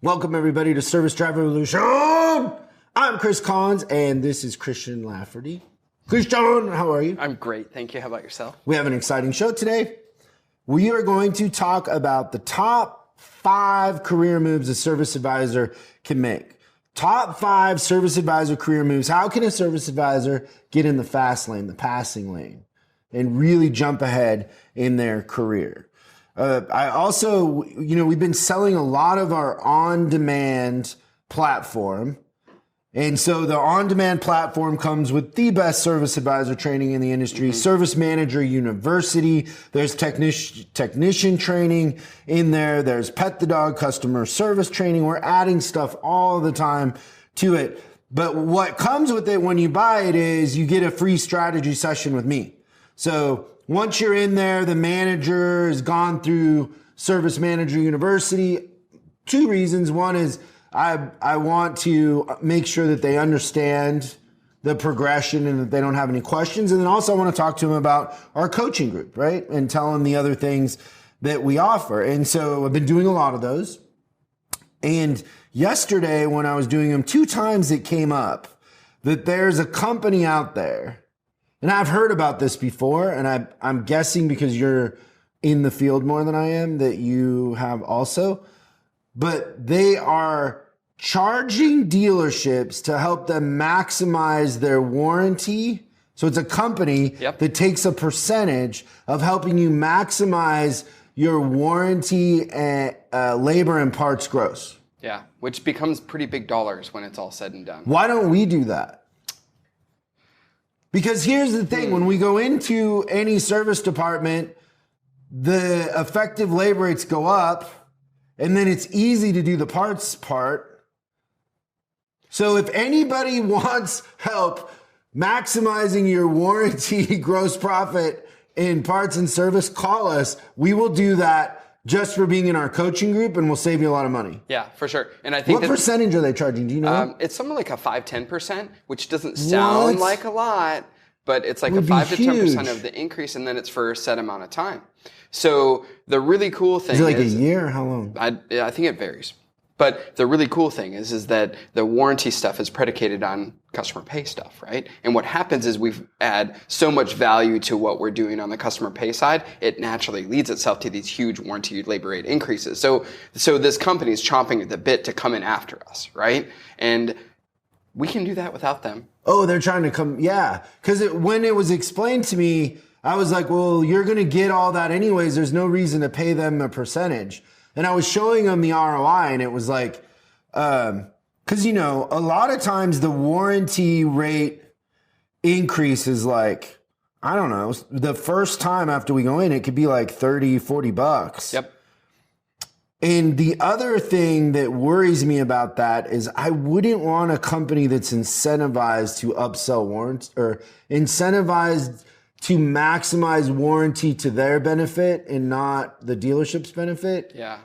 Welcome everybody to Service Drive Revolution. I'm Chris Collins and this is Christian Lafferty. Christian, how are you? I'm great, thank you. How about yourself? We have an exciting show today. We are going to talk about the top 5 career moves a service advisor can make. Top 5 service advisor career moves. How can a service advisor get in the fast lane, the passing lane, and really jump ahead in their career? I also, we've been selling a lot of our on-demand platform. And so the on-demand platform comes with the best service advisor training in the industry, Service Manager University. There's technician training in there. There's Pet the Dog customer service training. We're adding stuff all the time to it. But what comes with it when you buy it is you get a free strategy session with me. So once you're in there, the manager has gone through Service Manager University. 2 reasons. One is I want to make sure that they understand the progression and that they don't have any questions. And then also I want to talk to them about our coaching group, right? And tell them the other things that we offer. And so I've been doing a lot of those. And yesterday when I was doing them, 2 times it came up that there's a company out there. And I've heard about this before, and I'm guessing because you're in the field more than I am that you have also. But they are charging dealerships to help them maximize their warranty. So it's a company that takes a percentage of helping you maximize your warranty and labor and parts gross. Yeah, which becomes pretty big dollars when it's all said and done. Why don't we do that? Because here's the thing, when we go into any service department, the effective labor rates go up, and then it's easy to do the parts part. So if anybody wants help maximizing your warranty gross profit in parts and service, call us. We will do that just for being in our coaching group, and we'll save you a lot of money. Yeah, for sure. And I think what percentage are they charging? Do you know? It's something like a 5-10%, which doesn't sound like a lot, but it's like a 5 to 10% of the increase, and then it's for a set amount of time. So the really cool thing is it like a year? How long? I think it varies. But the really cool thing is that the warranty stuff is predicated on customer pay stuff, right? And what happens is we've add so much value to what we're doing on the customer pay side, it naturally leads itself to these huge warranty labor rate increases. So this company is chomping at the bit to come in after us, right? And we can do that without them. Oh, they're trying to come, yeah. Because when it was explained to me, I was like, well, you're going to get all that anyways. There's no reason to pay them a percentage. And I was showing them the ROI, and it was like, because, a lot of times the warranty rate increase is like, I don't know, the first time after we go in, it could be like $30-$40. Yep. And the other thing that worries me about that is I wouldn't want a company that's incentivized to upsell warrants or incentivized to maximize warranty to their benefit and not the dealership's benefit. Yeah.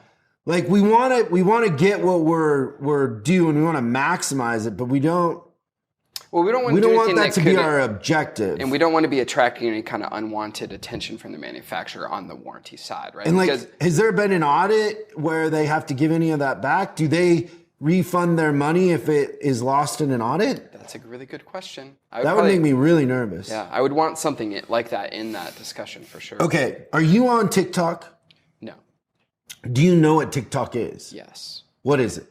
Like we want to get what we're due and we want to maximize it, but we don't. Well, we don't want that to be our objective. And we don't want to be attracting any kind of unwanted attention from the manufacturer on the warranty side, right? And has there been an audit where they have to give any of that back? Do they refund their money if it is lost in an audit? That's a really good question. That would make me really nervous. Yeah, I would want something like that in that discussion for sure. Okay, are you on TikTok? No. Do you know what TikTok is? Yes. What is it?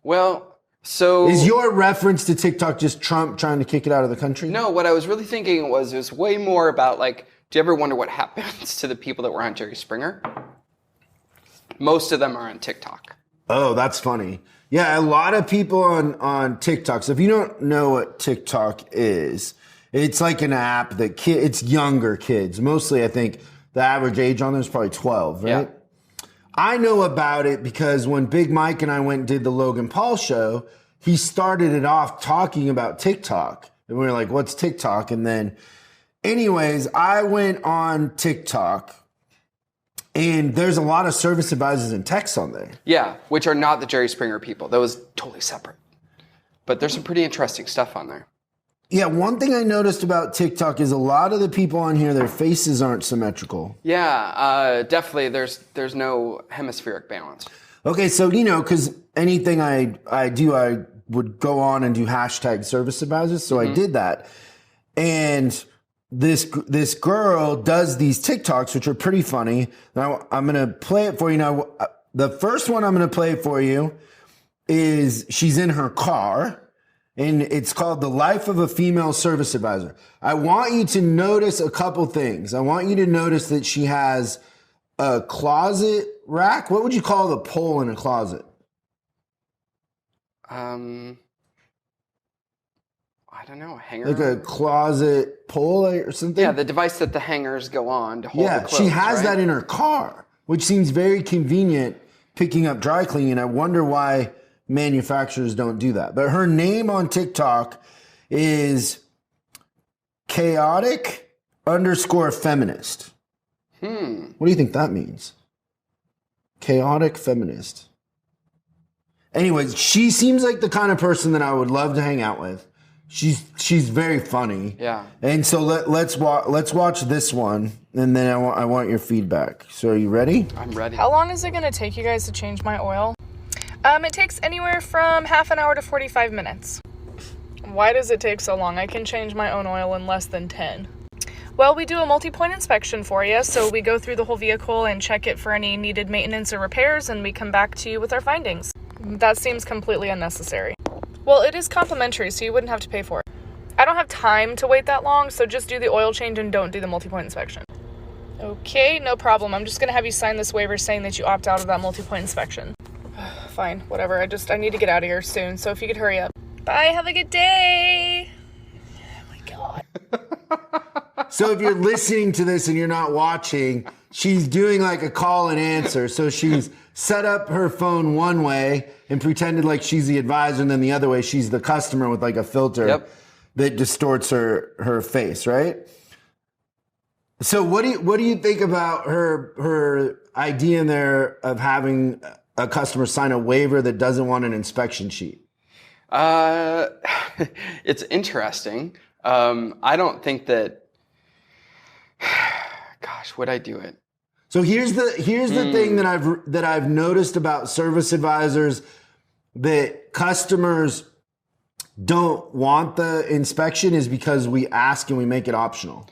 Well, so... Is your reference to TikTok just Trump trying to kick it out of the country? No, what I was really thinking was way more about, do you ever wonder what happens to the people that were on Jerry Springer? Most of them are on TikTok. Oh, that's funny. Yeah, a lot of people on TikTok. So if you don't know what TikTok is, it's like an app that it's younger kids. Mostly, I think the average age on there is probably 12, right? Yeah. I know about it because when Big Mike and I went and did the Logan Paul show, he started it off talking about TikTok. And we were like, what's TikTok? And then, anyways, I went on TikTok. And there's a lot of service advisors and techs on there. Yeah, which are not the Jerry Springer people. That was totally separate. But there's some pretty interesting stuff on there. Yeah, one thing I noticed about TikTok is a lot of the people on here, their faces aren't symmetrical. Yeah, definitely. There's no hemispheric balance. Okay, so because anything I do, I would go on and do hashtag service advisors. So I did that, and this girl does these TikToks, which are pretty funny. Now I'm gonna play it for you. Now the first one I'm gonna play for you is she's in her car. And it's called The Life of a Female Service Advisor. I want you to notice a couple things. I want you to notice that she has a closet rack. What would you call the pole in a closet? I don't know, a hanger? Like a closet pole or something? Yeah, the device that the hangers go on to hold the clothes, she has right? that in her car, which seems very convenient picking up dry cleaning. I wonder why manufacturers don't do that. But her name on TikTok is chaotic_feminist. What do you think that means? Chaotic feminist. Anyways, she seems like the kind of person that I would love to hang out with. She's very funny. Yeah. And so let's watch this one, and then I want your feedback. So are you ready? I'm ready. How long is it going to take you guys to change my oil? It takes anywhere from half an hour to 45 minutes. Why does it take so long? I can change my own oil in less than 10. Well, we do a multi-point inspection for you, so we go through the whole vehicle and check it for any needed maintenance or repairs, and we come back to you with our findings. That seems completely unnecessary. Well, it is complimentary, so you wouldn't have to pay for it. I don't have time to wait that long, so just do the oil change and don't do the multi-point inspection. Okay, no problem. I'm just going to have you sign this waiver saying that you opt out of that multi-point inspection. Fine, whatever. I need to get out of here soon, so if you could hurry up. Bye, have a good day. Oh my God. So if you're listening to this and you're not watching, she's doing like a call and answer. So she's set up her phone one way and pretended like she's the advisor, and then the other way she's the customer with like a filter that distorts her face, right? So what do you think about her idea in there of having a customer sign a waiver that doesn't want an inspection sheet? It's interesting. I don't think that. Gosh, would I do it? So here's the thing that I've noticed about service advisors, that customers don't want the inspection is because we ask and we make it optional.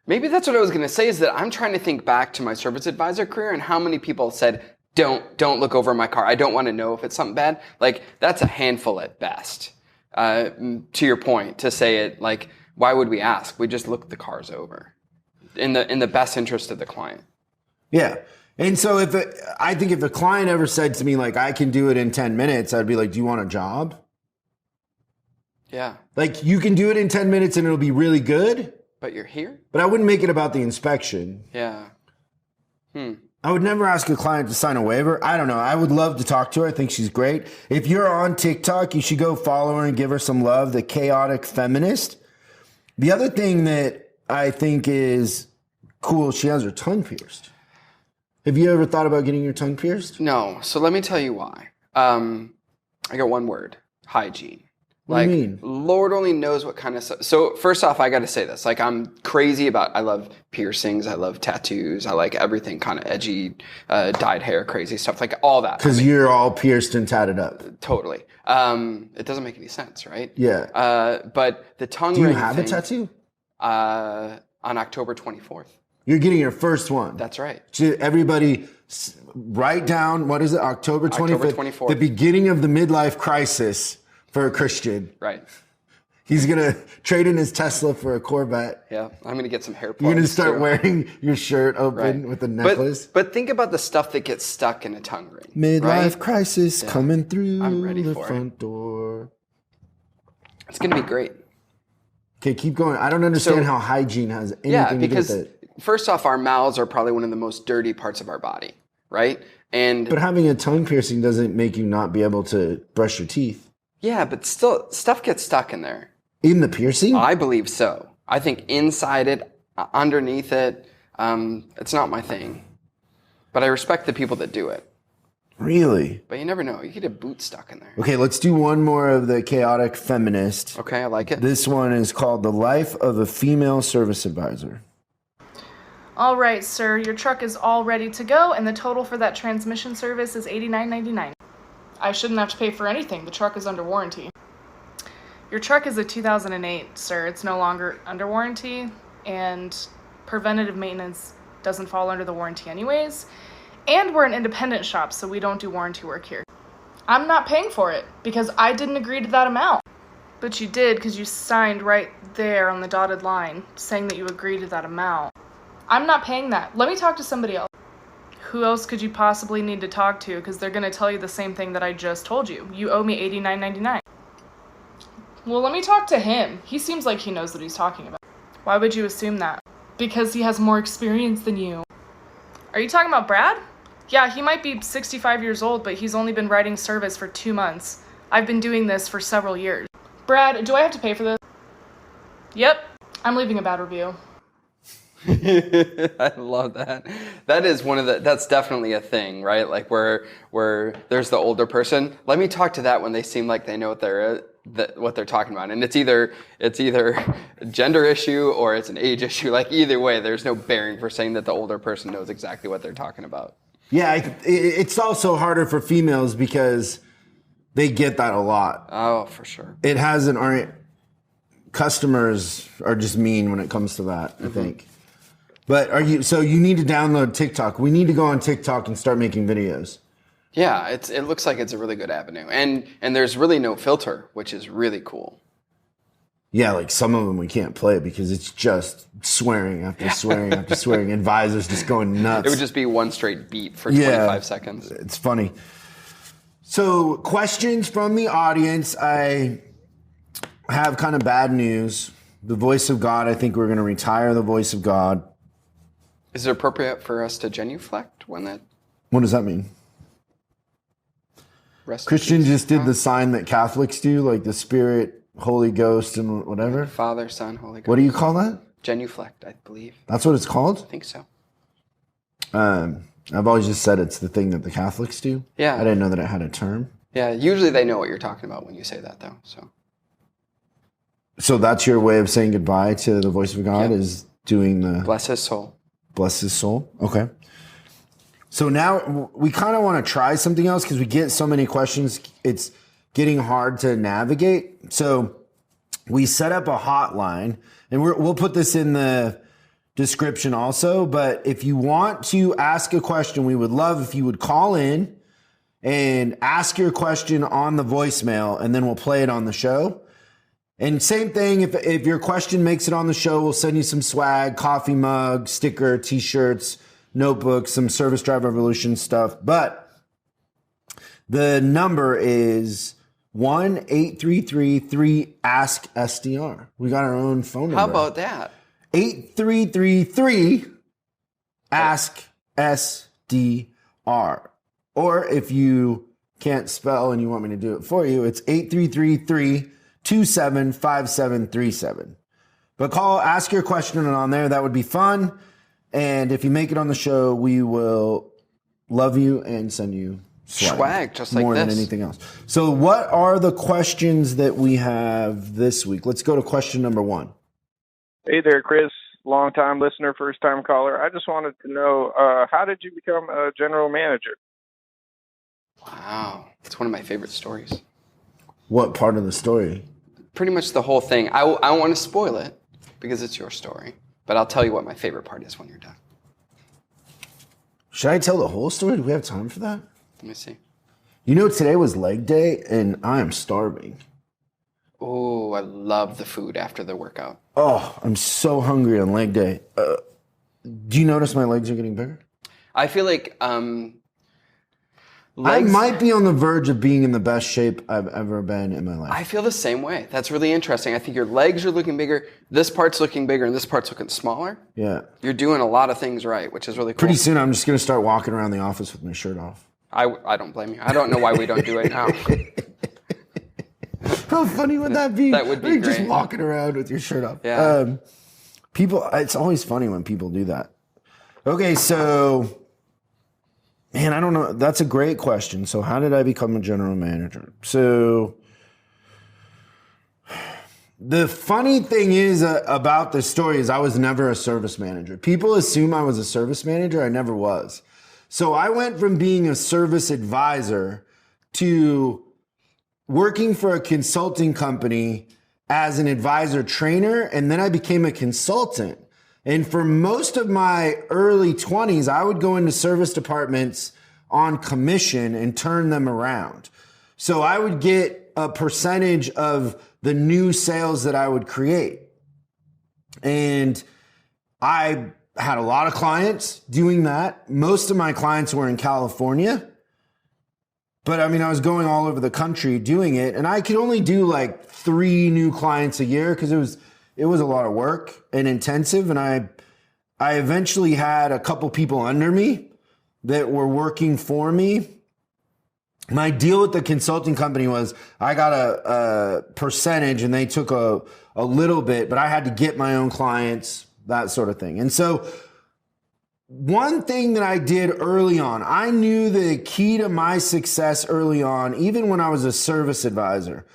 Maybe that's what I was going to say, is that I'm trying to think back to my service advisor career and how many people said, don't look over my car. I don't want to know if it's something bad. Like, that's a handful at best. To your point, to say it, like, why would we ask? We just look the cars over in the best interest of the client. Yeah. And so I think if a client ever said to me, like, I can do it in 10 minutes, I'd be like, do you want a job? Yeah. Like, you can do it in 10 minutes and it'll be really good. But you're here? But I wouldn't make it about the inspection. Yeah. I would never ask a client to sign a waiver. I don't know. I would love to talk to her. I think she's great. If you're on TikTok, you should go follow her and give her some love, the chaotic feminist. The other thing that I think is cool, she has her tongue pierced. Have you ever thought about getting your tongue pierced? No. So let me tell you why. I got one word: hygiene. What do you mean? Lord only knows what kind of stuff. So first off, I got to say this. Like, I'm crazy about, I love piercings. I love tattoos. I like everything kind of edgy, dyed hair, crazy stuff, like all that. Because you're all pierced and tatted up. Totally. It doesn't make any sense, right? Yeah. But the tongue Do you ring have thing, a tattoo? on October 24th. You're getting your first one. That's right. Everybody write down, what is it, October 25th? October 24th. The beginning of the midlife crisis for a Christian. Right. He's going to trade in his Tesla for a Corvette. Yeah. I'm going to get some hair plugs. You're going to start too. wearing your shirt open with a necklace. But think about the stuff that gets stuck in a tongue ring. Midlife crisis coming through I'm ready the for front door. It's going to be great. Okay, keep going. I don't understand how hygiene has anything to do with it. First off, our mouths are probably one of the most dirty parts of our body, right? But having a tongue piercing doesn't make you not be able to brush your teeth. Yeah, but still, stuff gets stuck in there. In the piercing? I believe so. I think inside it, underneath it, it's not my thing. But I respect the people that do it. Really? But you never know. You get a boot stuck in there. Okay, let's do one more of the chaotic feminist. Okay, I like it. This one is called The Life of a Female Service Advisor. All right, sir, your truck is all ready to go, and the total for that transmission service is $89.99. I shouldn't have to pay for anything. The truck is under warranty. Your truck is a 2008, sir. It's no longer under warranty, and preventative maintenance doesn't fall under the warranty anyways. And we're an independent shop, so we don't do warranty work here. I'm not paying for it because I didn't agree to that amount. But you did because you signed right there on the dotted line saying that you agreed to that amount. I'm not paying that. Let me talk to somebody else. Who else could you possibly need to talk to? Because they're going to tell you the same thing that I just told you. You owe me $89.99. Well, let me talk to him. He seems like he knows what he's talking about. Why would you assume that? Because he has more experience than you. Are you talking about Brad? Yeah, he might be 65 years old, but he's only been writing service for 2 months. I've been doing this for several years. Brad, do I have to pay for this? Yep. I'm leaving a bad review. I love that. That is that's definitely a thing, right? Like where there's the older person. Let me talk to that when they seem like they know what they're talking about. And it's either a gender issue or it's an age issue. Like either way, there's no bearing for saying that the older person knows exactly what they're talking about. Yeah, it's also harder for females because they get that a lot. Oh, for sure. It hasn't. Customers are just mean when it comes to that, I think. But so you need to download TikTok. We need to go on TikTok and start making videos. Yeah, it looks like it's a really good avenue. And there's really no filter, which is really cool. Yeah, like some of them we can't play because it's just swearing after swearing after swearing. Advisors just going nuts. It would just be one straight beat for 25 seconds. It's funny. So questions from the audience. I have kind of bad news. The voice of God, I think we're going to retire the voice of God. Is it appropriate for us to genuflect when that... What does that mean? Christian just did the sign that Catholics do, like the Spirit, Holy Ghost, and whatever. Father, Son, Holy Ghost. What do you call that? Genuflect, I believe. That's what it's called? I think so. I've always just said it's the thing that the Catholics do. Yeah. I didn't know that it had a term. Yeah, usually they know what you're talking about when you say that, though. So that's your way of saying goodbye to the voice of God, is doing the... Bless his soul. Bless his soul. Okay. So now we kind of want to try something else because we get so many questions. It's getting hard to navigate. So we set up a hotline, and we'll put this in the description also. But if you want to ask a question, we would love if you would call in and ask your question on the voicemail, and then we'll play it on the show. And same thing, if your question makes it on the show, we'll send you some swag, coffee mug, sticker, t-shirts, notebooks, some Service Drive Revolution stuff. But the number is 1-833-3-ASK-SDR. We got our own phone number. How about that? 8333-ASK-SDR. Or if you can't spell and you want me to do it for you, it's 833-327-5737. But ask your question on there. That would be fun. And if you make it on the show, we will love you and send you swag just like more this. Than anything else. So what are the questions that we have this week? Let's go to question number 1. Hey there, Chris. Long-time listener, first-time caller. I just wanted to know, how did you become a general manager? Wow. It's one of my favorite stories. What part of the story? Pretty much the whole thing. I don't want to spoil it because it's your story, but I'll tell you what my favorite part is when you're done. Should I tell the whole story? Do we have time for that? Let me see. You know, today was leg day, and I am starving. Oh, I love the food after the workout. Oh, I'm so hungry on leg day. Do you notice my legs are getting bigger? I feel like I might be on the verge of being in the best shape I've ever been in my life. I feel the same way. That's really interesting. I think your legs are looking bigger. This part's looking bigger, and this part's looking smaller. Yeah. You're doing a lot of things right, which is really cool. Pretty soon, I'm just going to start walking around the office with my shirt off. I don't blame you. I don't know why we don't do it now. How funny would that be? That would be You're great. just walking around with your shirt off. Yeah. It's always funny when people do that. Okay, so... Man, I don't know. That's a great question. So how did I become a general manager? So The funny thing is about this story is I was never a service manager. People assume I was a service manager. I never was. So I went from being a service advisor to working for a consulting company as an advisor trainer, and then I became a consultant. And for most of my early 20s, I would go into service departments on commission and turn them around. So I would get a percentage of the new sales that I would create. And I had a lot of clients doing that. Most of my clients were in California. But I mean, I was going all over the country doing it, and I could only do like 3 new clients a year because it was a lot of work and intensive. And I eventually had a couple people under me that were working for me. My deal with the consulting company was I got a percentage and they took a little bit, but I had to get my own clients, that sort of thing. And so one thing that I did early on, I knew the key to my success early on, even when I was a service advisor,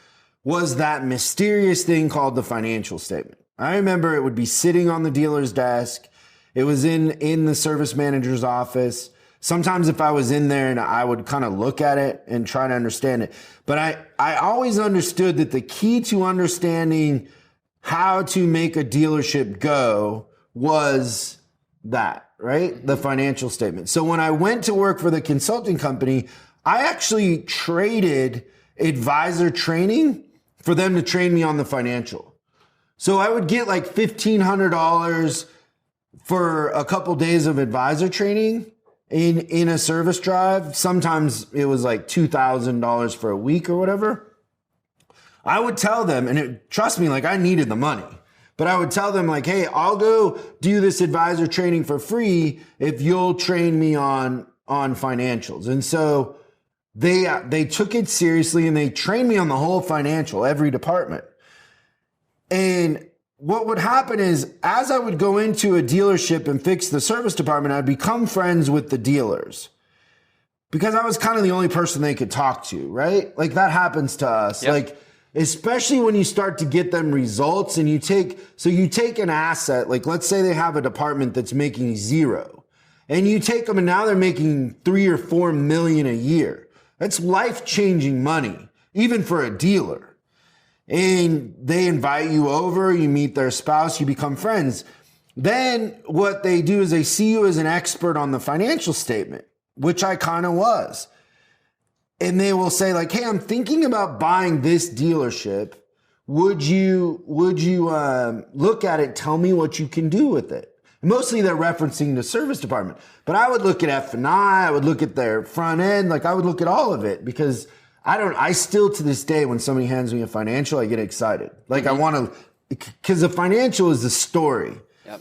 was that mysterious thing called the financial statement. I remember it would be sitting on the dealer's desk. It was in the service manager's office. Sometimes if I was in there and I would kind of look at it and try to understand it. But I always understood that the key to understanding how to make a dealership go was that, right? The financial statement. So when I went to work for the consulting company, I actually traded advisor training for them to train me on the financial. So I would get like $1,500 for a couple days of advisor training in a service drive. Sometimes it was like $2,000 for a week or whatever. I would tell them, and trust me, like I needed the money, but I would tell them like, hey, I'll go do this advisor training for free if you'll train me on financials. And so they took it seriously and they trained me on the whole financial, every department. And what would happen is as I would go into a dealership and fix the service department, I'd become friends with the dealers because I was kind of the only person they could talk to, right? Like that happens to us. Yep. Like, especially when you start to get them results and you take an asset, like let's say they have a department that's making 0 and you take them and now they're making 3 or 4 million a year. That's life-changing money, even for a dealer. And they invite you over, you meet their spouse, you become friends. Then what they do is they see you as an expert on the financial statement, which I kind of was. And they will say like, hey, I'm thinking about buying this dealership. Would you look at it? Tell me what you can do with it. Mostly they're referencing the service department, but I would look at F&I, I would look at their front end. Like I would look at all of it because I still to this day, when somebody hands me a financial, I get excited. Like I want to, because the financial is the story. Yep.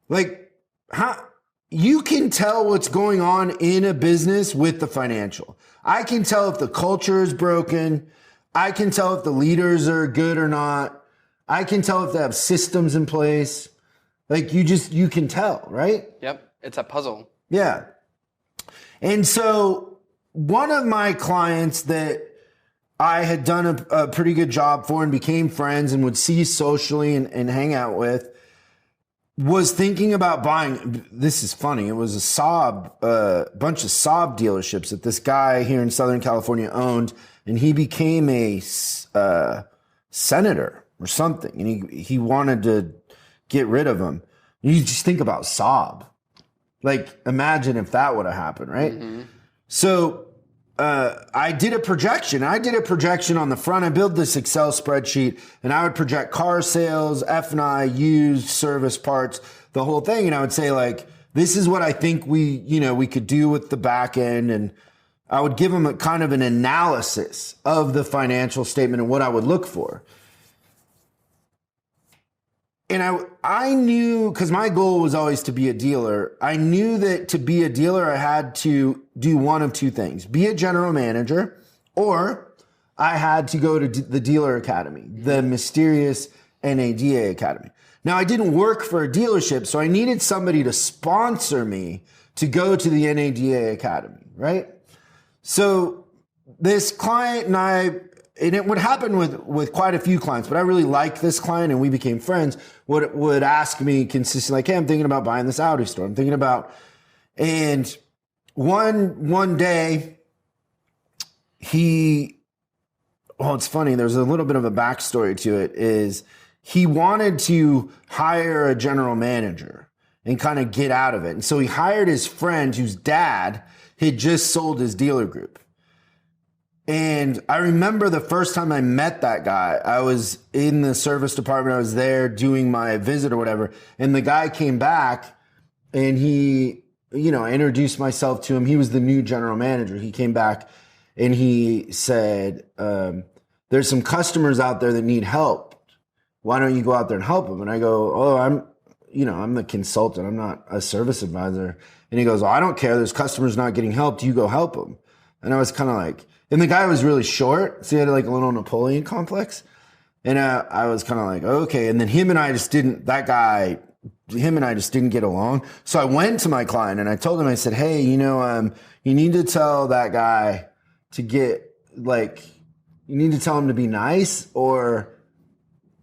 Like how you can tell what's going on in a business with the financial. I can tell if the culture is broken. I can tell if the leaders are good or not. I can tell if they have systems in place. Like you can tell, right? Yep. It's a puzzle. Yeah. And so one of my clients that I had done a pretty good job for and became friends and would see socially and hang out with was thinking about buying. This is funny. It was a bunch of Saab dealerships that this guy here in Southern California owned, and he became a senator or something, and he wanted to get rid of him. You just think about Saab. Like, imagine if that would have happened, right? Mm-hmm. So I did a projection. I did a projection on the front. I built this Excel spreadsheet, and I would project car sales, F&I, used, service parts, the whole thing. And I would say, like, this is what I think we could do with the back end. And I would give them a kind of an analysis of the financial statement and what I would look for. And I knew, because my goal was always to be a dealer, I knew that to be a dealer, I had to do one of two things: be a general manager, or I had to go to the dealer academy, the mysterious NADA academy. Now, I didn't work for a dealership, so I needed somebody to sponsor me to go to the NADA academy, right? So this client and I and it would happen with quite a few clients, but I really liked this client and we became friends, would ask me consistently, like, hey, I'm thinking about buying this Audi store. I'm thinking about, and one day it's funny. There's a little bit of a backstory to it, is he wanted to hire a general manager and kind of get out of it. And so he hired his friend whose dad had just sold his dealer group. And I remember the first time I met that guy, I was in the service department. I was there doing my visit or whatever. And the guy came back and he, I introduced myself to him. He was the new general manager. He came back and he said, there's some customers out there that need help. Why don't you go out there and help them? And I go, oh, I'm the consultant. I'm not a service advisor. And he goes, oh, I don't care. There's customers not getting helped. You go help them. And I was kind of like, and the guy was really short. So he had like a little Napoleon complex. And I was kind of like, okay. And then him and I just didn't get along. So I went to my client and I told him, I said, hey, you need to tell that guy to you need to tell him to be nice, or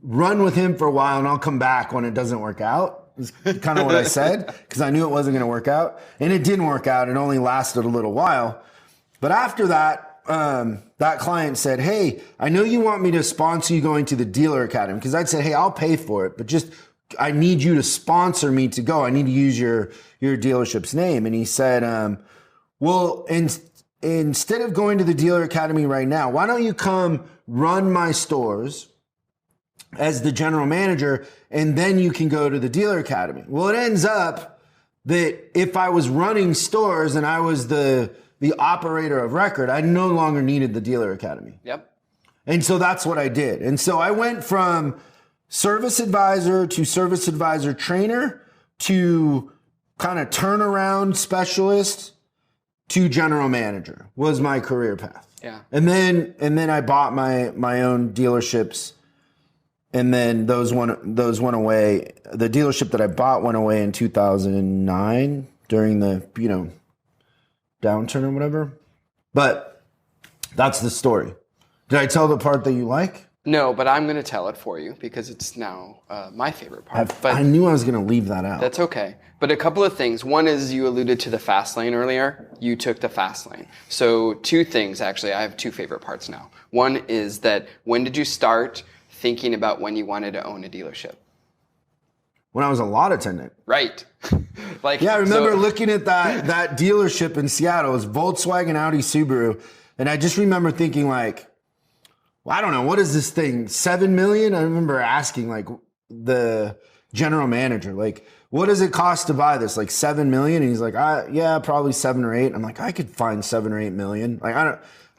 run with him for a while and I'll come back when it doesn't work out. Is kind of what I said, because I knew it wasn't going to work out. And it didn't work out. It only lasted a little while. But after that, that client said, hey, I know you want me to sponsor you going to the dealer academy. Because I'd said, hey, I'll pay for it, but just, I need you to sponsor me to go. I need to use your dealership's name. And he said, well, instead of going to the dealer academy right now, why don't you come run my stores as the general manager, and then you can go to the dealer academy. Well, it ends up that if I was running stores and I was the operator of record, I no longer needed the dealer academy. Yep. And so that's what I did. And so I went from service advisor to service advisor trainer to kind of turnaround specialist to general manager was my career path. Yeah. And then I bought my own dealerships. And then those went away. The dealership that I bought went away in 2009 during the, downturn or whatever. But that's the story. Did I tell the part that you like? No, but I'm going to tell it for you because it's now my favorite part. I knew I was going to leave that out. That's okay. But a couple of things. One is you alluded to the fast lane earlier. You took the fast lane. So two things, actually. I have two favorite parts now. One is that when did you start thinking about when you wanted to own a dealership? When I was a lot attendant. Right. I remember looking at that dealership in Seattle. It was Volkswagen, Audi, Subaru. And I just remember thinking I don't know, what is this thing? 7 million? I remember asking the general manager, what does it cost to buy this? 7 million? And he's like, yeah, probably 7 or 8. I'm like, I could find 7 or 8 million.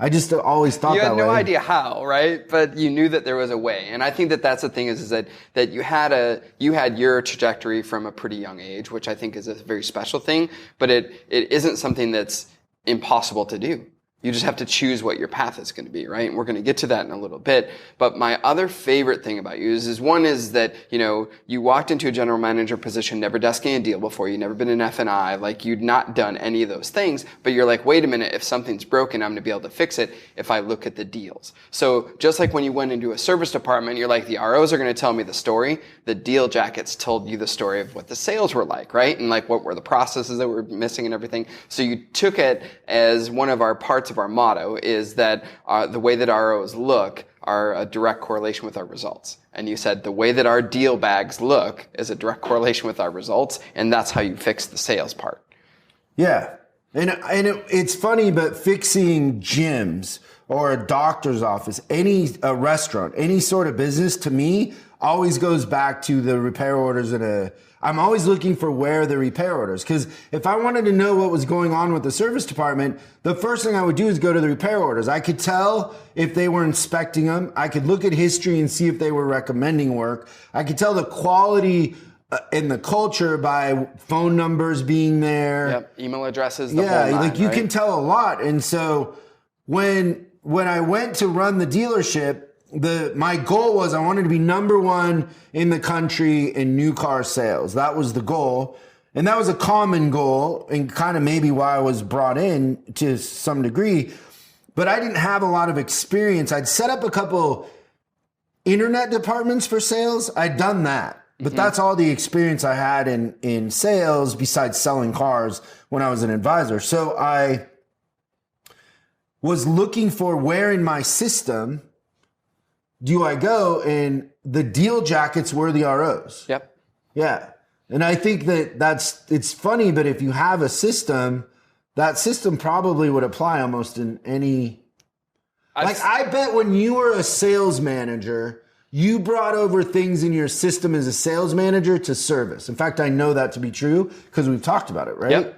I just always thought that way. You had no idea how, right? But you knew that there was a way. And I think that that's the thing is that you had your trajectory from a pretty young age, which I think is a very special thing, but it isn't something that's impossible to do. You just have to choose what your path is going to be, right? And we're going to get to that in a little bit. But my other favorite thing about you is one is that, you walked into a general manager position, never desking a deal before. You'd never been an F&I. You'd not done any of those things. But you're like, wait a minute, if something's broken, I'm going to be able to fix it if I look at the deals. So just like when you went into a service department, you're like, the ROs are going to tell me the story. The deal jackets told you the story of what the sales were like, right? And what were the processes that were missing and everything. So you took it as one of our parts of our motto is that the way that ROs look are a direct correlation with our results. And you said the way that our deal bags look is a direct correlation with our results, and that's how you fix the sales part. Yeah. It's funny, but fixing gyms or a doctor's office, a restaurant, any sort of business, to me, always goes back to the repair orders I'm always looking for where the repair orders. Because if I wanted to know what was going on with the service department, the first thing I would do is go to the repair orders. I could tell if they were inspecting them. I could look at history and see if they were recommending work. I could tell the quality and the culture by phone numbers being there. Yep, email addresses, the whole nine, you right? can tell a lot. And so when I went to run the dealership, my goal was I wanted to be number one in the country in new car sales. That was the goal. And that was a common goal and kind of maybe why I was brought in to some degree. but I didn't have a lot of experience. I'd set up a couple internet departments for sales. I'd done that, but that's all the experience I had in sales besides selling cars when I was an advisor. So I was looking for where in my system do I go, and the deal jackets were the ROs. Yep. Yeah. And I think it's funny, but if you have a system, that system probably would apply almost in any. I bet when you were a sales manager, you brought over things in your system as a sales manager to service. In fact, I know that to be true because we've talked about it, right? Yep.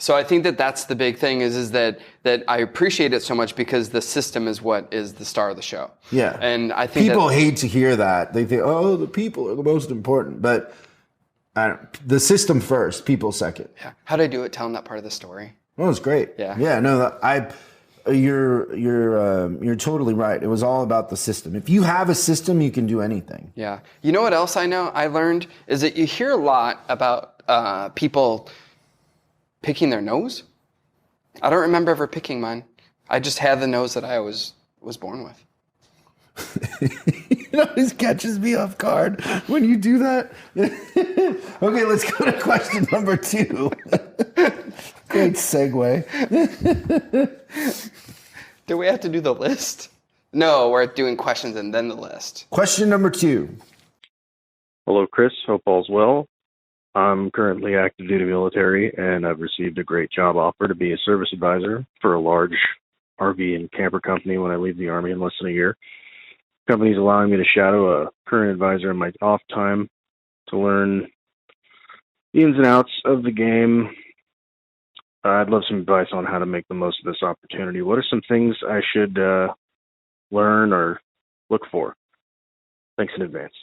So I think that's the big thing is that I appreciate it so much because the system is what is the star of the show. Yeah. And I think people hate to hear that. They think, oh, the people are the most important. But the system first, people second. Yeah. How did I do it? Tell them that part of the story. Oh, it's great. Yeah. Yeah. No, you're totally right. It was all about the system. If you have a system, you can do anything. Yeah. You know what else I learned is that you hear a lot about people picking their nose. I don't remember ever picking mine. I just had the nose that I was born with. It always catches me off guard when you do that. Okay, let's go to question number 2. Great segue. Do we have to do the list? No, we're doing questions and then the list. Question number 2. Hello, Chris. Hope all's well. I'm currently active duty military, and I've received a great job offer to be a service advisor for a large RV and camper company when I leave the Army in less than a year. The company's allowing me to shadow a current advisor in my off time to learn the ins and outs of the game. I'd love some advice on how to make the most of this opportunity. What are some things I should learn or look for? Thanks in advance.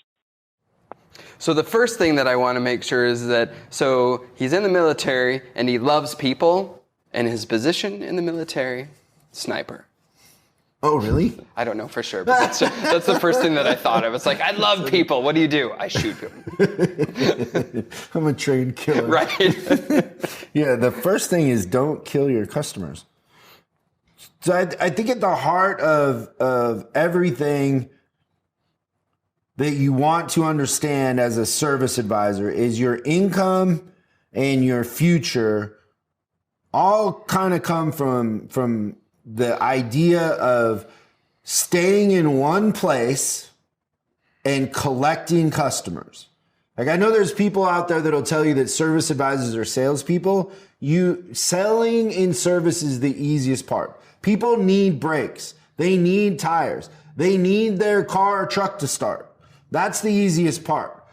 So the first thing that I want to make sure is that, so he's in the military and he loves people, and his position in the military, sniper. Oh, really? I don't know for sure, but that's the first thing that I thought of. It's like, I love people. What do? I shoot them. I'm a trained killer. Right. Yeah, the first thing is don't kill your customers. So I think at the heart of everything that you want to understand as a service advisor is your income and your future all kind of come from the idea of staying in one place and collecting customers. Like, I know there's people out there that'll tell you that service advisors are salespeople. Selling in service is the easiest part. People need brakes. They need tires. They need their car or truck to start. That's the easiest part.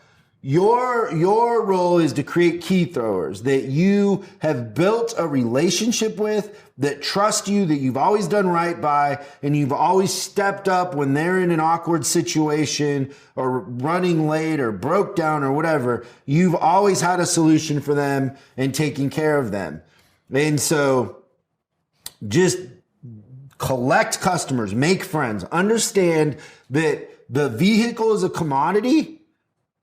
Your role is to create key throwers that you have built a relationship with, that trust you, that you've always done right by, and you've always stepped up when they're in an awkward situation or running late or broke down or whatever. You've always had a solution for them and taking care of them. And so just collect customers, make friends, understand that the vehicle is a commodity.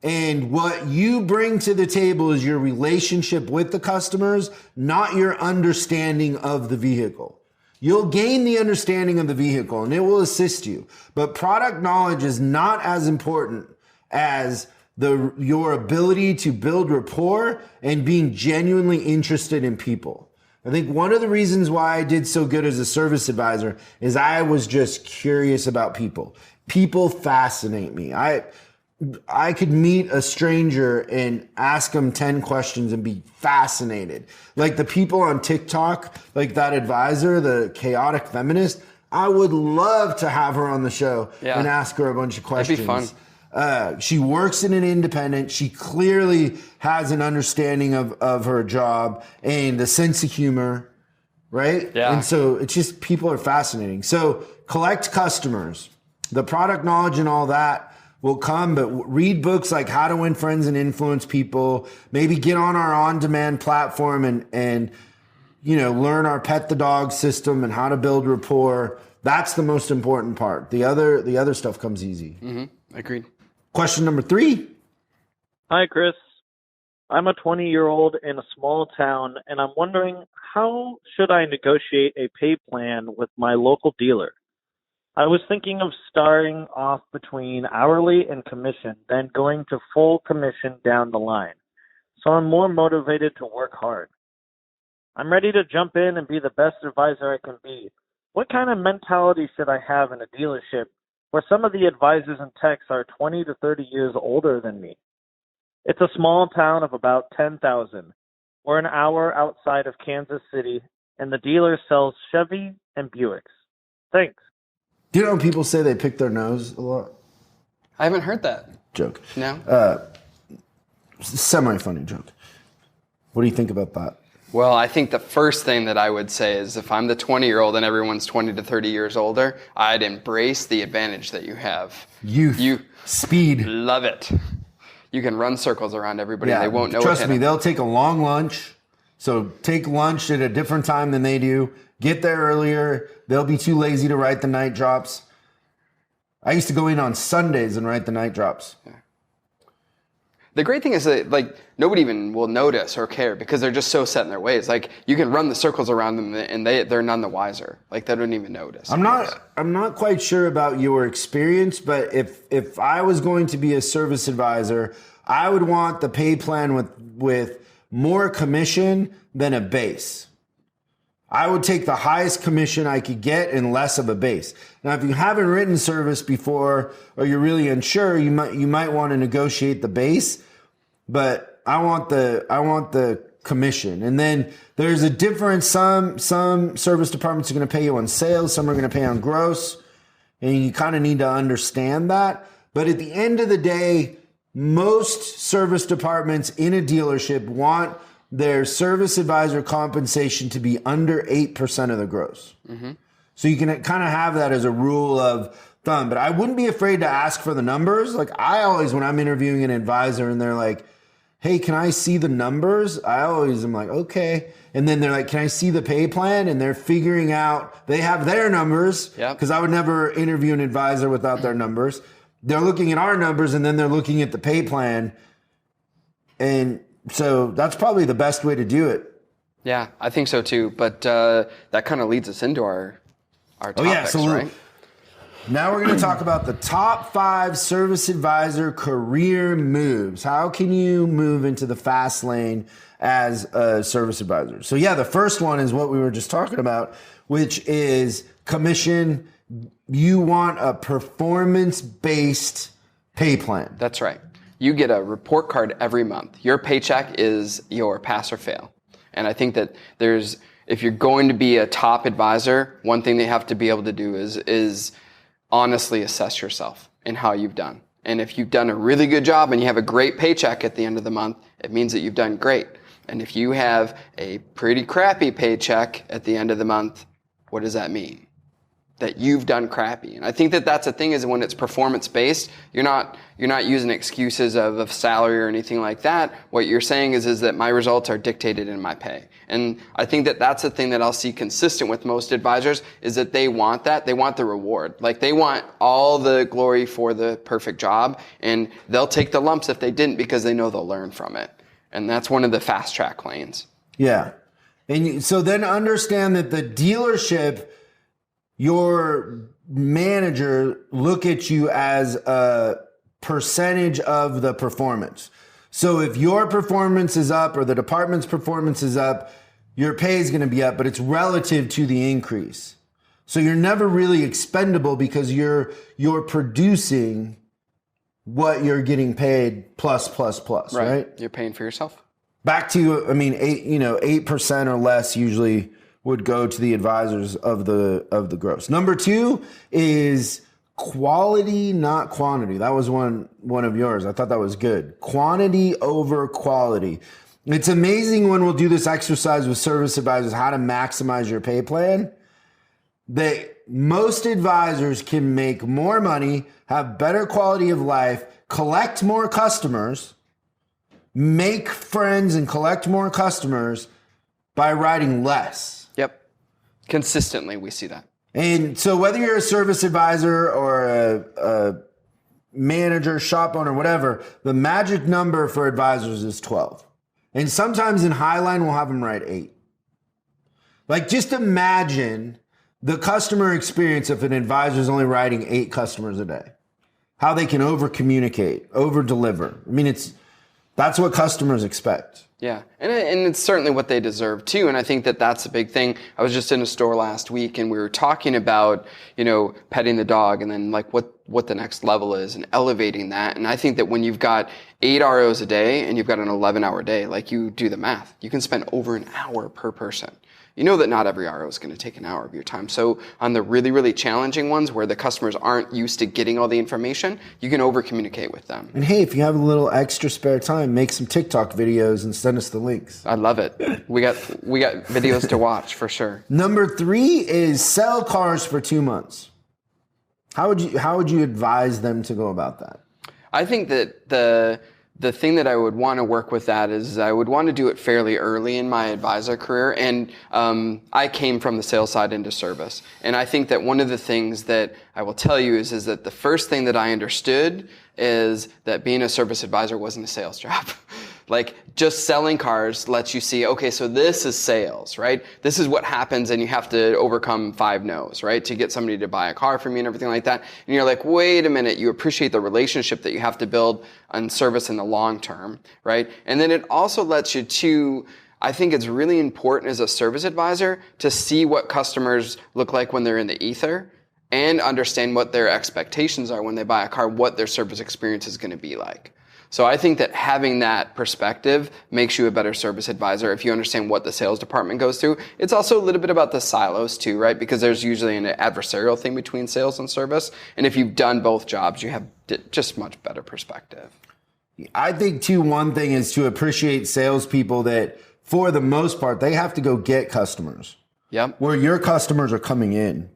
And what you bring to the table is your relationship with the customers, not your understanding of the vehicle. You'll gain the understanding of the vehicle and it will assist you. But product knowledge is not as important as your ability to build rapport and being genuinely interested in people. I think one of the reasons why I did so good as a service advisor is I was just curious about people. People fascinate me. I could meet a stranger and ask them 10 questions and be fascinated. Like the people on TikTok, like that advisor, the chaotic feminist, I would love to have her on the show and ask her a bunch of questions. That'd be fun. She works in an independent. She clearly has an understanding of her job and a sense of humor, right? Yeah. And so it's just, people are fascinating. So collect customers. The product knowledge and all that will come, but read books like How to Win Friends and Influence People. Maybe get on our on-demand platform and learn our Pet the Dog system and how to build rapport. That's the most important part. The other stuff comes easy. Mm-hmm. Agreed. Question number 3. Hi, Chris. I'm a 20-year-old in a small town, and I'm wondering, how should I negotiate a pay plan with my local dealer? I was thinking of starting off between hourly and commission, then going to full commission down the line. So I'm more motivated to work hard. I'm ready to jump in and be the best advisor I can be. What kind of mentality should I have in a dealership where some of the advisors and techs are 20 to 30 years older than me? It's a small town of about 10,000. We're an hour outside of Kansas City, and the dealer sells Chevy and Buicks. Thanks. Do you know when people say they pick their nose a lot? I haven't heard that. Joke. No? Semi-funny joke. What do you think about that? Well, I think the first thing that I would say is if I'm the 20-year-old and everyone's 20 to 30 years older, I'd embrace the advantage that you have. Youth. Speed. Love it. You can run circles around everybody. Yeah, They won't know trust me, they'll take a long lunch. So take lunch at a different time than they do. Get there earlier. They'll be too lazy to write the night drops. I used to go in on Sundays and write the night drops. Yeah. The great thing is that nobody even will notice or care because they're just so set in their ways. Like you can run the circles around them and they're none the wiser. Like they don't even notice. I'm not quite sure about your experience, but if I was going to be a service advisor, I would want the pay plan with more commission than a base. I would take the highest commission I could get and less of a base. Now, if you haven't written service before or you're really unsure, you might want to negotiate the base, but I want the commission. And then there's a difference. Some service departments are going to pay you on sales, some are going to pay on gross, and you kind of need to understand that. But at the end of the day, most service departments in a dealership want their service advisor compensation to be under 8% of the gross. Mm-hmm. So you can kind of have that as a rule of thumb, but I wouldn't be afraid to ask for the numbers. Like I always, when I'm interviewing an advisor and they're like, hey, can I see the numbers? I always am like, okay. And then they're like, can I see the pay plan? And they're figuring out, they have their numbers. Yep. Because I would never interview an advisor without their numbers. They're looking at our numbers and then they're looking at the pay plan. And so that's probably the best way to do it. Yeah, I think so too. But that kind of leads us into our topics, right? Now we're going to talk about the top 5 service advisor career moves. How can you move into the fast lane as a service advisor? So yeah, the first one is what we were just talking about, which is commission. You want a performance-based pay plan. That's right. You get a report card every month. Your paycheck is your pass or fail. And I think that if you're going to be a top advisor, one thing they have to be able to do is honestly assess yourself and how you've done. And if you've done a really good job and you have a great paycheck at the end of the month, it means that you've done great. And if you have a pretty crappy paycheck at the end of the month, what does that mean? That you've done crappy. And I think that that's the thing is when it's performance-based, you're not using excuses of salary or anything like that. What you're saying is that my results are dictated in my pay. And I think that that's the thing that I'll see consistent with most advisors is that they want that. They want the reward. Like they want all the glory for the perfect job and they'll take the lumps if they didn't because they know they'll learn from it. And that's one of the fast track lanes. Yeah. And so then understand that the dealership, your manager look at you as a percentage of the performance. So if your performance is up or the department's performance is up, your pay is going to be up, but it's relative to the increase. So you're never really expendable because you're producing what you're getting paid plus, right? You're paying for yourself. Back to, 8% or less usually would go to the advisors of the gross. Number 2 is quality, not quantity. That was one of yours. I thought that was good. Quantity over quality. It's amazing when we'll do this exercise with service advisors, how to maximize your pay plan, that most advisors can make more money, have better quality of life, collect more customers, make friends and collect more customers by writing less. Yep. Consistently, we see that. And so whether you're a service advisor or a manager, shop owner, whatever, the magic number for advisors is 12. And sometimes in Highline, we'll have them write 8. Like, just imagine the customer experience if an advisor is only writing 8 customers a day. How they can over-communicate, over-deliver. I mean, that's what customers expect. Yeah, and it's certainly what they deserve too. And I think that that's a big thing. I was just in a store last week, and we were talking about, petting the dog, and then like what the next level is, and elevating that. And I think that when you've got 8 ROs a day and you've got an 11-hour day, like, you do the math, you can spend over an hour per person. You know that not every RO is going to take an hour of your time. So on the really, really challenging ones where the customers aren't used to getting all the information, you can over communicate with them. And hey, if you have a little extra spare time, make some TikTok videos and send us the links. I love it. We got videos to watch for sure. Number 3 is sell cars for 2 months. How would you advise them to go about that? I think that the thing that I would want to work with that is I would want to do it fairly early in my advisor career. And I came from the sales side into service. And I think that one of the things that I will tell you is that the first thing that I understood is that being a service advisor wasn't a sales job. Like, just selling cars lets you see, okay, so this is sales, right? This is what happens, and you have to overcome 5 no's, right, to get somebody to buy a car from you and everything like that. And you're like, wait a minute, you appreciate the relationship that you have to build on service in the long term, right? And then it also lets you to, I think it's really important as a service advisor to see what customers look like when they're in the ether and understand what their expectations are when they buy a car, what their service experience is going to be like. So I think that having that perspective makes you a better service advisor if you understand what the sales department goes through. It's also a little bit about the silos too, right? Because there's usually an adversarial thing between sales and service. And if you've done both jobs, you have just much better perspective. I think too, one thing is to appreciate salespeople that for the most part, they have to go get customers. Yep. Where your customers are coming in.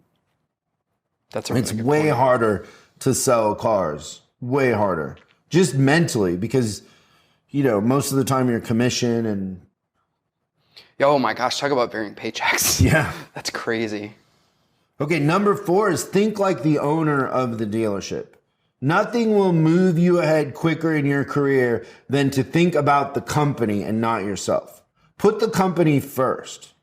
That's a really It's good way point. harder to sell cars. Way harder. Just mentally, because, most of the time you're commission and... Oh my gosh, talk about varying paychecks. Yeah. That's crazy. Okay, number 4 is think like the owner of the dealership. Nothing will move you ahead quicker in your career than to think about the company and not yourself. Put the company first.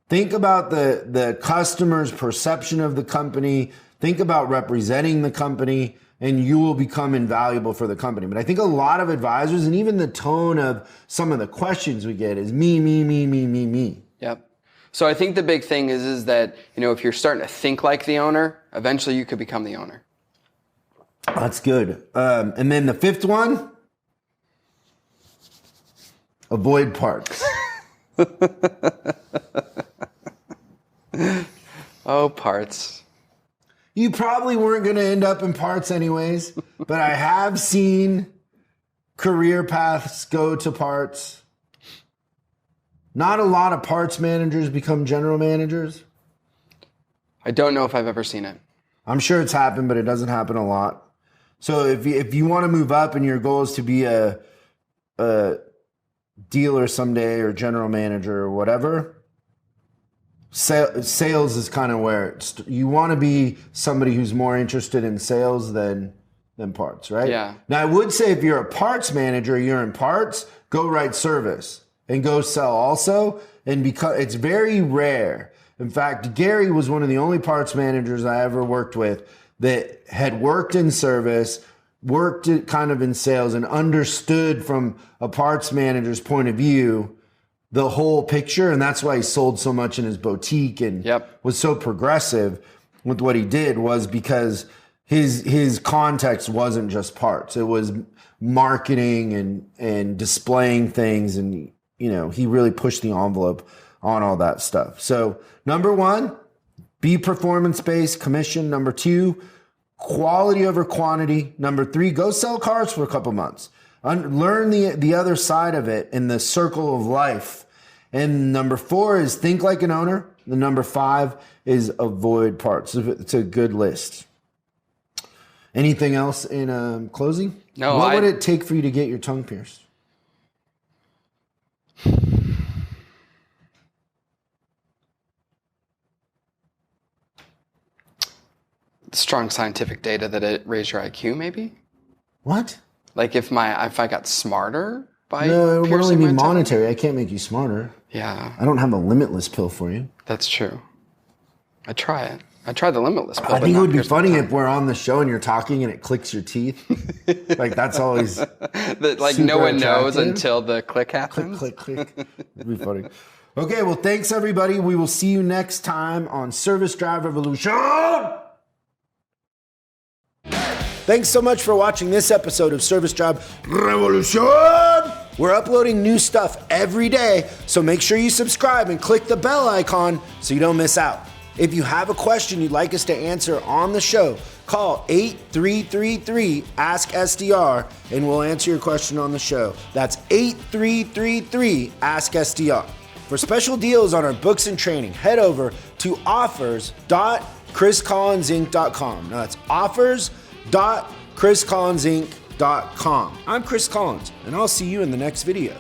Think about the customer's perception of the company. Think about representing the company, and you will become invaluable for the company. But I think a lot of advisors, and even the tone of some of the questions we get, is me, me, me, me, me, me. Yep. So I think the big thing is that, if you're starting to think like the owner, eventually you could become the owner. That's good. And then the 5th one, avoid parts. Oh, parts. You probably weren't going to end up in parts anyways, but I have seen career paths go to parts. Not a lot of parts managers become general managers. I don't know if I've ever seen it. I'm sure it's happened, but it doesn't happen a lot. So if you want to move up and your goal is to be a dealer someday or general manager or whatever, sales is kind of where you want to be somebody who's more interested in sales than parts, right? Yeah. Now, I would say if you're a parts manager, you're in parts, go write service and go sell also. And because it's very rare. In fact, Gary was one of the only parts managers I ever worked with that had worked in service, worked kind of in sales, and understood from a parts manager's point of view the whole picture. And that's why he sold so much in his boutique and was so progressive with what he did, was because his context wasn't just parts. It was marketing and displaying things. And, he really pushed the envelope on all that stuff. So number 1, be performance-based, commission. Number 2, quality over quantity. Number 3, go sell cars for a couple months. Learn the other side of it in the circle of life. And number 4 is think like an owner. The number 5 is avoid parts. It's a good list. Anything else in closing? No. What would it take for you to get your tongue pierced? Strong scientific data that it raised your IQ, maybe? What? Like if I got smarter by No, it would piercing only my be tongue? monetary. I can't make you smarter. Yeah, I don't have a limitless pill for you. that's true. I try it. I tried the limitless pill. I but think it not would be pierce my funny tongue. if we're on the show and you're talking and it clicks your teeth. Like that's always That, like super no one knows attractive. until the click happens. click, click. It'd be funny. Okay, well, thanks everybody. We will see you next time on Service Drive Revolution. Thanks so much for watching this episode of Service Drive Revolution. We're uploading new stuff every day, so make sure you subscribe and click the bell icon so you don't miss out. If you have a question you'd like us to answer on the show, call 8333-ASK-SDR and we'll answer your question on the show. That's 8333-ASK-SDR. For special deals on our books and training, head over to offers.chriscollinsinc.com. Now that's offers.chriscollinsinc.com. I'm Chris Collins, and I'll see you in the next video.